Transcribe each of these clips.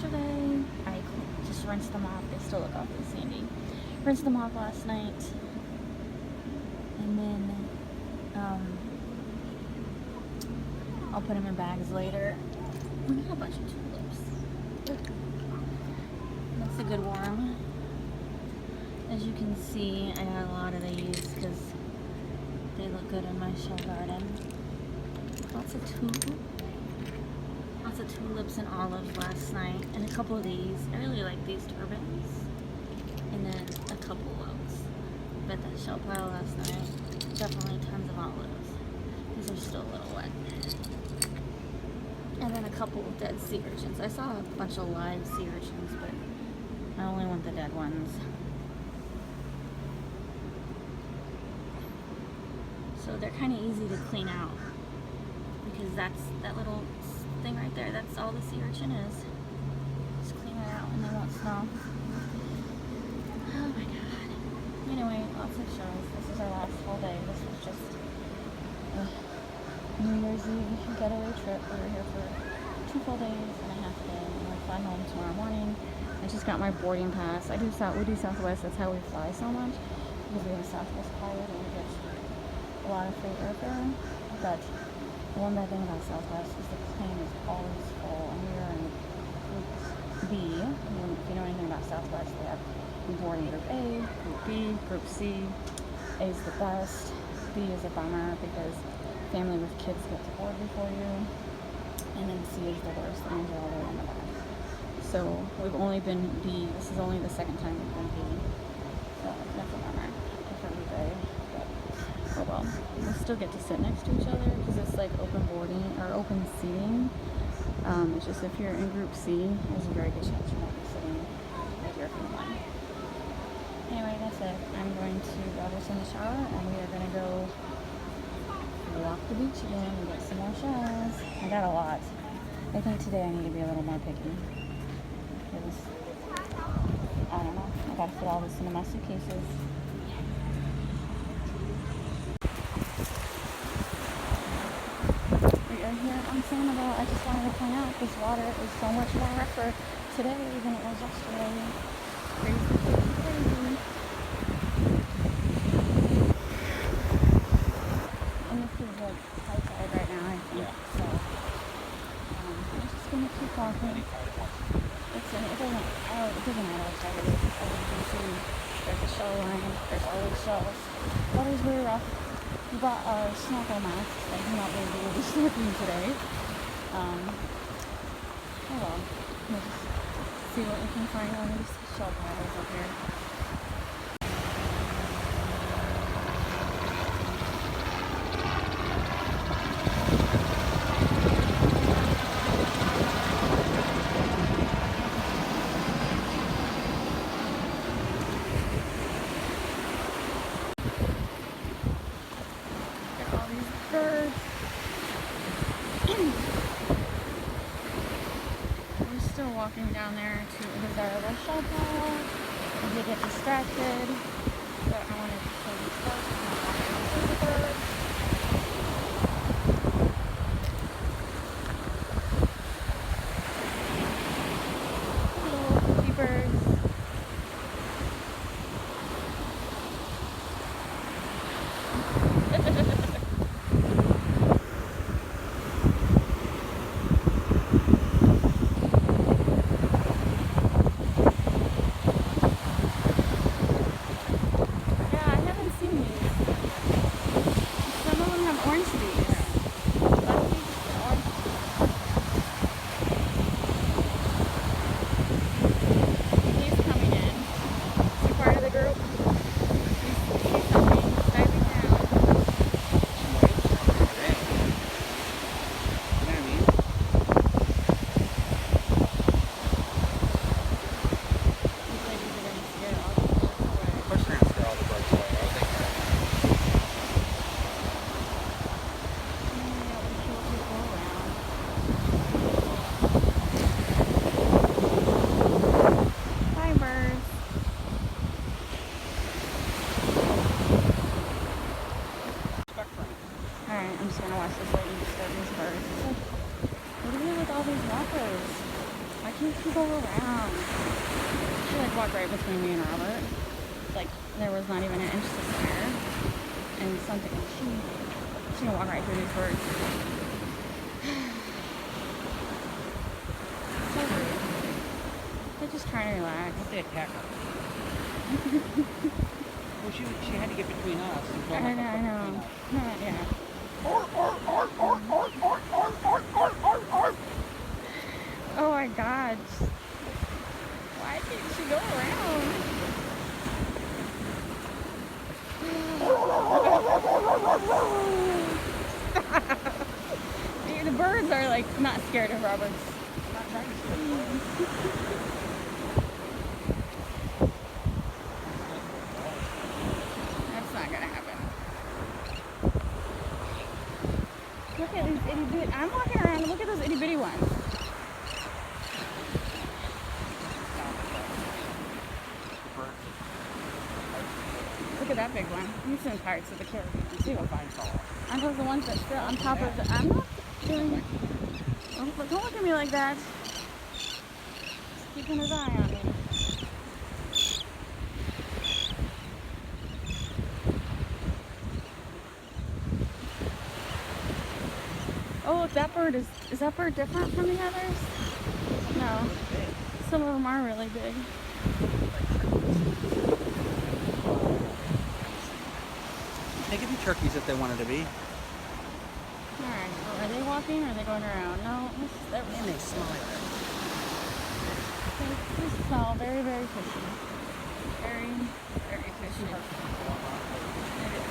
yesterday. I just rinsed them off. They still look awfully sandy. Rinsed them off last night. And then I'll put them in bags later. We got a bunch of tulips. That's a good worm. As you can see, I got a lot of these because they look good in my shell garden. Lots of tulips and olives last night, and a couple of these. I really like these turbans, and then a couple of those. But that shell pile last night, definitely tons of olives. These are still a little wet. And then a couple of dead sea urchins. I saw a bunch of live sea urchins, but I only want the dead ones. So they're kind of easy to clean out because that's that little thing right there. That's all the sea urchin is. Just clean it out and they won't smell. Oh my god. Anyway, lots of shows. This is our last full day. This was just a New Year's Eve getaway trip. We were here for 2 full days and a half a day. And we'll fly home tomorrow morning. I just got my boarding pass. We do Southwest. That's how we fly so much because we have a Southwest pilot and we get a lot of free airfare. But the one bad thing about Southwest is the plane is always full, and we are in Group B. If you know anything about Southwest, they have boarding Group A, Group B, Group C. A is the best. B is a bummer because family with kids get to board before you, and then C is the worst. The means are all the way in the back. So we've only been B. This is only the second time we've been B. So that's a bummer. Prefer A. Oh well, we'll still get to sit next to each other because it's like open boarding or open seating. It's just if you're in Group C, there's a very good chance you won't be sitting with your family. Anyway, that's it. I'm going to grab us in the shower and we are going to go walk the beach again and get some more shells. I got a lot. I think today I need to be a little more picky because, I don't know, I got to fit all this into my suitcases. Here on Sanibel, I just wanted to point out this water is so much more rougher today than it was yesterday. Crazy. And this is like high tide right now, I think. Yeah. So I'm just gonna keep walking. It doesn't matter what tide it is. As you can see, there's a shell line. There's always shells. Water's really rough. We bought our snorkel masks. I do not believe we will be snorkeling today. Oh well. We'll just see what we can find on these shell piles up here. We're still walking down there to a desirable shell pile. If you get distracted, but I wanted to show you stuff. Little keepers. Why can't she go around? She like walked right between me and Robert. Like there was not even an inch to spare. And something she can walk right through these birds. So rude. They're just trying to relax. They attack her. Well, she had to get between us. I know. Yeah. Oh my God. Why can't she go around? The birds are like not scared of Roberts. Not trying to steal. That's not gonna happen. Look at these itty bitty. I'm walking around and look at those itty bitty ones. Look at that big one. You've seen Pirates of the Caribbean too. Aren't those the ones that sit on top of the... I'm not doing it. Don't look at me like that. He's keeping his eye on me. Oh, look, that bird is that bird different from the others? No. Some of them are really big. They could be turkeys if they wanted to be. Alright, well, are they walking or are they going around? No, And they smell like that. They smell very, very fishy. Very, very fishy. It is.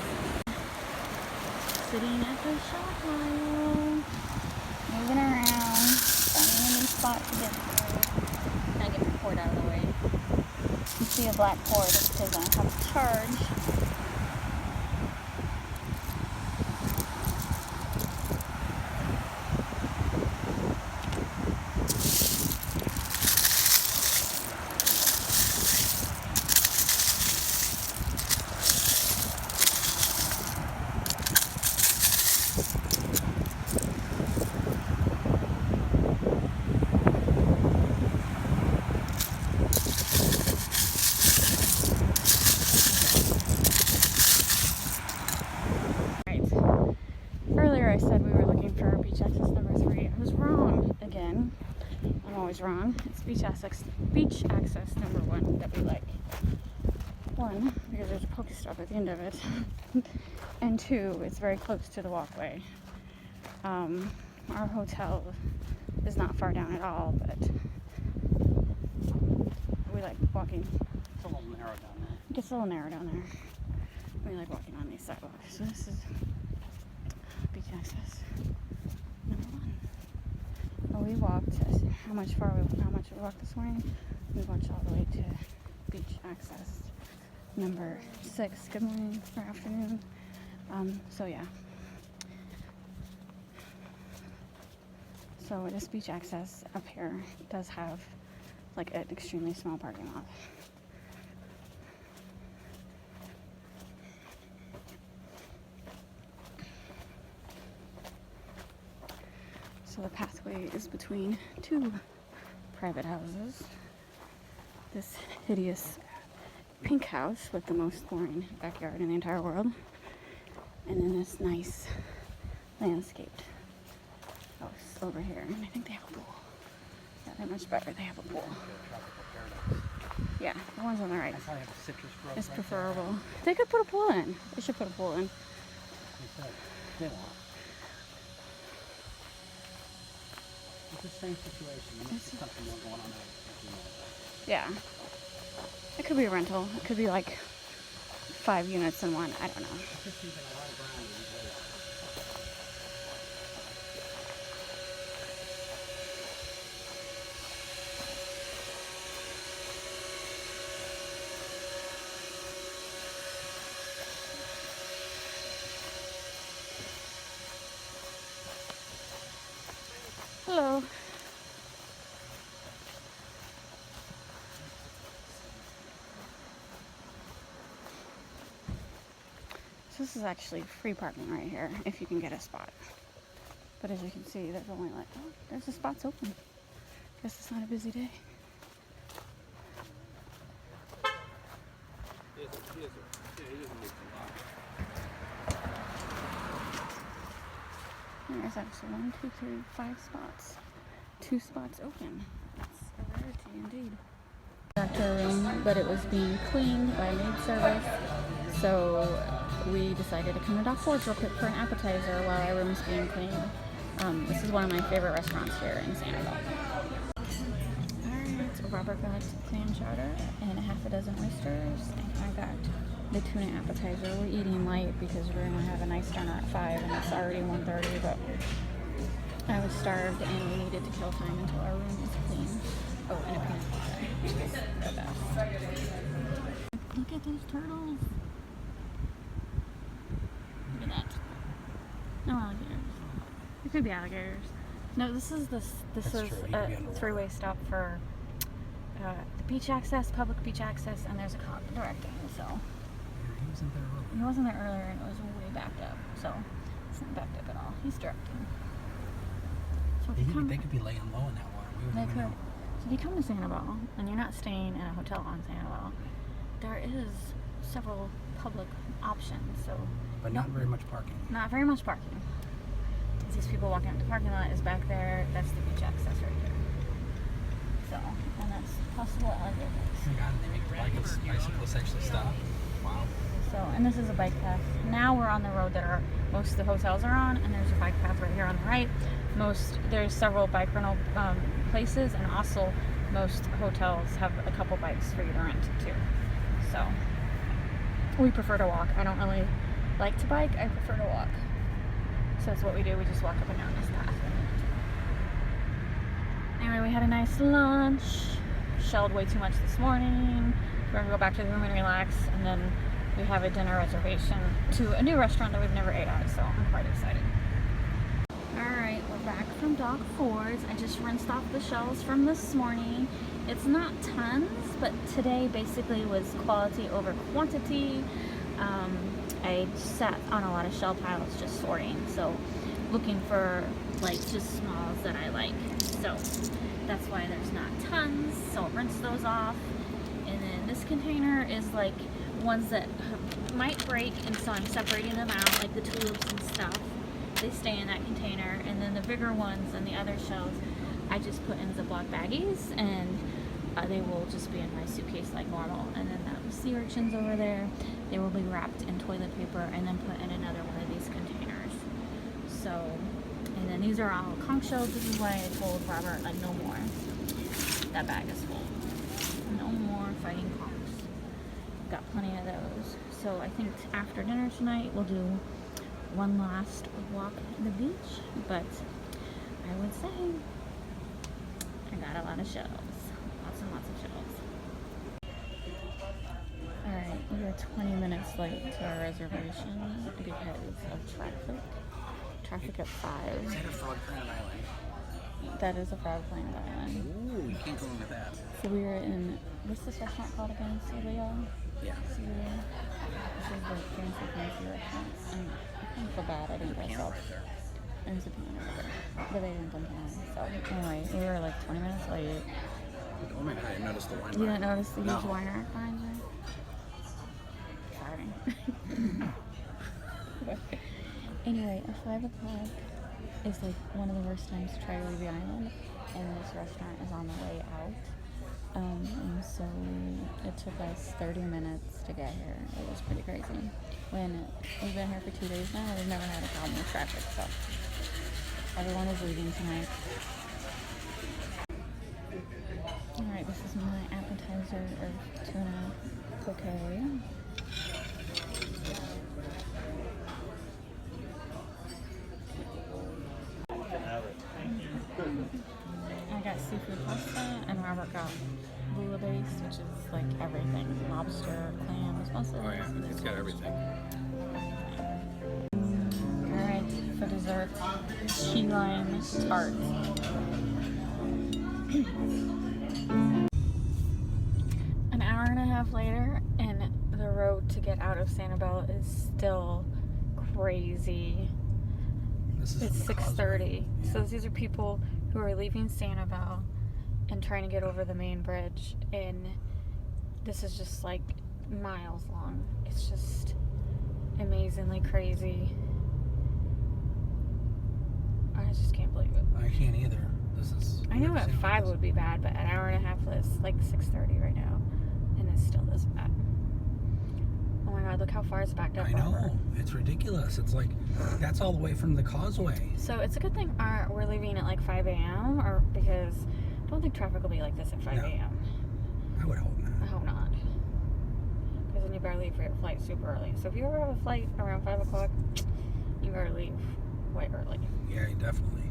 Sitting at the shop pile. Moving around. Finding a new spot to get to. Gotta get the cord out of the way. You see a black cord, it's because I have to charge. Earlier I said we were looking for beach access number 3. I was wrong again. I'm always wrong. It's beach access number 1 that we like. 1, because there's a Pokestop at the end of it. And 2, it's very close to the walkway. Our hotel is not far down at all, but we like walking. It's a little narrow down there. It gets a little narrow down there. We like walking on these sidewalks. So this is beach access number 1. And we walked. How much we walked this morning? We walked all the way to beach access number 6. Good morning or afternoon. So yeah. So this beach access up here does have like an extremely small parking lot. So the pathway is between 2 private houses. This hideous pink house with the most boring backyard in the entire world. And then this nice landscaped house over here. And I think they have a pool. Yeah, they're much better. They have a pool. Yeah, the ones on the right. I probably have a citrus grove. It's preferable. They could put a pool in. They should put a pool in. They won't. It's the same situation. This is something more going on there. Yeah. It could be a rental. It could be like 5 units in one. I don't know. Hello. So this is actually free parking right here, if you can get a spot. But as you can see, there's only like, oh, there's the spots open. Guess it's not a busy day. There's actually 1, 2, 3, 5 spots. 2 spots open. That's a rarity indeed. Back to our room, but it was being cleaned by maid service, so we decided to come to Dock Forge real quick for an appetizer while our room's being cleaned. This is one of my favorite restaurants here in Sanibel. Alright, so Robert got clam chowder and half a dozen oysters, and I got the tuna appetizer. We're eating light because we're going to have a nice dinner at 5 and it's already 1:30, but I was starved and we needed to kill time until our room is clean. Oh, and a peanut butter, which is the best. Look at those turtles. Look at that. No alligators. There could be alligators. No, this is a 3-way stop for the beach access, public beach access, and there's a cop directing, so. He wasn't there earlier and it was way backed up, so it's not backed up at all. He's directing. So if they could be laying low in that water. They could. So if you come to Sanibel and you're not staying in a hotel on Sanibel, there is several public options. So, but not very much parking. Not very much parking. These people walking up the parking lot is back there. That's the beach access right there. So, and that's possible alligators. Oh my God, they make bicyclists actually stop. Wow. So, and this is a bike path. Now we're on the road that most of the hotels are on, and there's a bike path right here on the right. There's several bike rental places, and also most hotels have a couple bikes for you to rent too. So we prefer to walk. I don't really like to bike. I prefer to walk. So that's what we do. We just walk up and down this path. Anyway, we had a nice lunch. Shelled way too much this morning. We're gonna go back to the room and relax, and then we have a dinner reservation to a new restaurant that we've never ate at, so I'm quite excited. Alright, we're back from Dock Forge. I just rinsed off the shells from this morning. It's not tons, but today basically was quality over quantity. I sat on a lot of shell piles just sorting, so looking for like just smalls that I like. So that's why there's not tons, so I'll rinse those off. And then this container is like ones that might break, and so I'm separating them out, like the tulips and stuff. They stay in that container, and then the bigger ones and the other shells I just put in Ziploc baggies, and they will just be in my suitcase like normal. And then the sea urchins over there, they will be wrapped in toilet paper and then put in another one of these containers. So, and then these are all conch shells. This is why I told Robert, like, no more. That bag is full. No more fighting conchs. Got plenty of those. So I think after dinner tonight we'll do one last walk on the beach, but I would say I got a lot of shells. Lots and lots of shells. Alright, we are 20 minutes late to our reservation because of traffic. Traffic at 5. Is that a frog planet island? That is a frog planet island. Ooh, you can't go in with that. So we were in, what's this restaurant called again? Cielo? Yeah. Cielo. This is the fancy restaurant. And I kind of feel bad I didn't dress up. Right there. There's a piano right there. But they didn't come down. So anyway, we were like 20 minutes late. Oh my God, I noticed the wine You didn't notice the huge No. wine rack behind you? Sorry. Anyway, at 5 o'clock is like one of the worst times to try to leave the island, and this restaurant is on the way out. And so it took us 30 minutes to get here. It was pretty crazy. When we've been here for 2 days now, we've never had a problem with traffic, so everyone is leaving tonight. Alright, this is my appetizer of tuna poke. I got seafood pasta, and Robert got bouillabaisse, which is like everything. Lobster, clams, mussels. Oh yeah, it's got everything. Alright, for dessert, key lime tart. An hour and a half later, and the road to get out of Sanibel is still crazy. This is It's from the 6:30. causeway. Yeah. So these are people who are leaving Sanibel and trying to get over the main bridge, and this is just like miles long. It's just amazingly crazy. I just can't believe it. I can't either. This is. I knew at 5 would be bad, but an hour and a half is like 6:30 right now, and it's still this bad. Oh my God! Look how far it's backed up. I know. It's ridiculous. It's like that's all the way from the causeway. So it's a good thing we're leaving at like 5 a.m. or because I don't think traffic will be like this at 5 a.m. I would hope not. I hope not. Because then you better leave for your flight super early. So if you ever have a flight around 5 o'clock, you better leave way early. Yeah, definitely.